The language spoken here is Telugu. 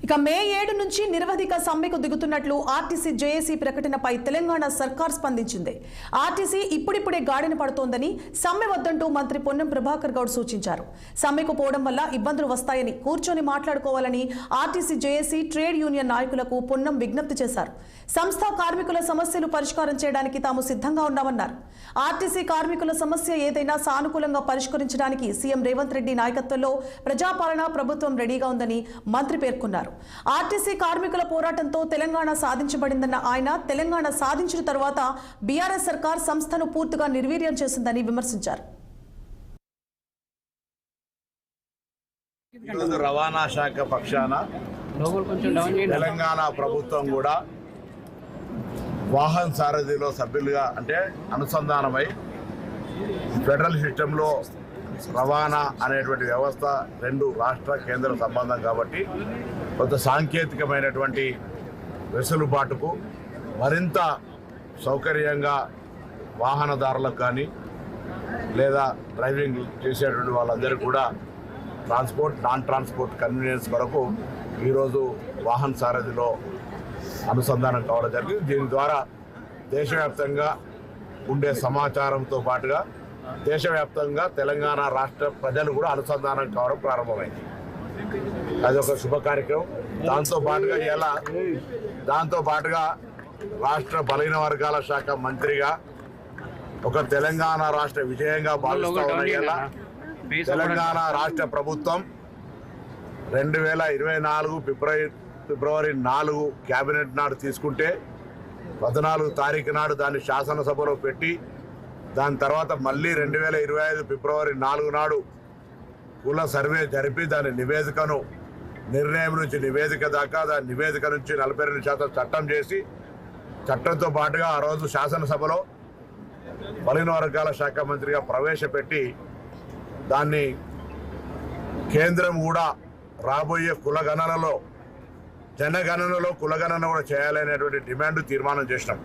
ఇక మే 7 నుంచి నిరవధిక సమ్మెకు దిగుతున్నట్లు ఆర్టీసీ జేఏసీ ప్రకటనపై తెలంగాణ సర్కార్ స్పందించింది. ఆర్టీసీ ఇప్పుడిప్పుడే గాడిన పడుతోందని, సమ్మె వద్దంటూ మంత్రి పొన్నం ప్రభాకర్ గౌడ్ సూచించారు. సమ్మెకు పోవడం వల్ల ఇబ్బందులు వస్తాయని, కూర్చొని మాట్లాడుకోవాలని ఆర్టీసీ జేఏసీ ట్రేడ్ యూనియన్ నాయకులకు పొన్నం విజ్ఞప్తి చేశారు. సంస్థ కార్మికుల సమస్యలు పరిష్కారం చేయడానికి తాము సిద్ధంగా ఉన్నామన్నారు. ఆర్టీసీ కార్మికుల సమస్య ఏదైనా సానుకూలంగా పరిష్కరించడానికి సీఎం రేవంత్ రెడ్డి నాయకత్వంలో ప్రజాపాలన ప్రభుత్వం రెడీగా ఉందని మంత్రి పేర్కొన్నారు. ఆర్టీసీ కార్మికుల పోరాటంతో తెలంగాణ సాధించబడిందన్న ఆయన, తెలంగాణ సాధించిన తర్వాత బీఆర్ఎస్ సర్కార్ సంస్థను పూర్తిగా నిర్వీర్యం చేసిందని విమర్శించారు. రవాణా శాఖ పక్షాన తెలంగాణ ప్రభుత్వం కూడా వాహన్ సారథిలో సభ్యులుగా అంటే అనుసంధానమై ఫెడరల్ సిస్టంలో రవాణా అనేటువంటి వ్యవస్థ రెండు రాష్ట్ర కేంద్ర సంబంధం కాబట్టి కొంత సాంకేతికమైనటువంటి వెసులుబాటుకు మరింత సౌకర్యంగా వాహనదారులకు కానీ లేదా డ్రైవింగ్ చేసేటువంటి వాళ్ళందరికీ కూడా ట్రాన్స్పోర్ట్ నాన్ ట్రాన్స్పోర్ట్ కన్వీనియన్స్ కొరకు ఈరోజు వాహన్ సారథిలో అనుసంధానం కావడం జరిగింది. దీని ద్వారా దేశవ్యాప్తంగా ఉండే సమాచారంతో పాటుగా దేశవ్యాప్తంగా తెలంగాణ రాష్ట్ర ప్రజలు కూడా అనుసంధానం కావడం ప్రారంభమైంది. అది ఒక శుభ కార్యక్రమం. దాంతో పాటుగా రాష్ట్ర బలహీన వర్గాల శాఖ మంత్రిగా ఒక తెలంగాణ రాష్ట్ర విజయంగా భావిస్తా ఉన్న తెలంగాణ రాష్ట్ర ప్రభుత్వం 2024 ఫిబ్రవరి 4 కేబినెట్ నాడు తీసుకుంటే 14 తారీఖు నాడు దాన్ని శాసనసభలో పెట్టి దాని తర్వాత మళ్ళీ 2025 ఫిబ్రవరి 4 నాడు కుల సర్వే జరిపి దాని నివేదికను నిర్ణయం నుంచి నివేదిక దాకా దాని నివేదిక నుంచి 42% చట్టం చేసి చట్టంతో పాటుగా ఆ రోజు శాసనసభలో బలహీన వర్గాల శాఖ మంత్రిగా ప్రవేశపెట్టి దాన్ని కేంద్రం కూడా రాబోయే కులగణనలో జనగణనలో కులగణన కూడా చేయాలనేటువంటి డిమాండ్ తీర్మానం చేసినాం.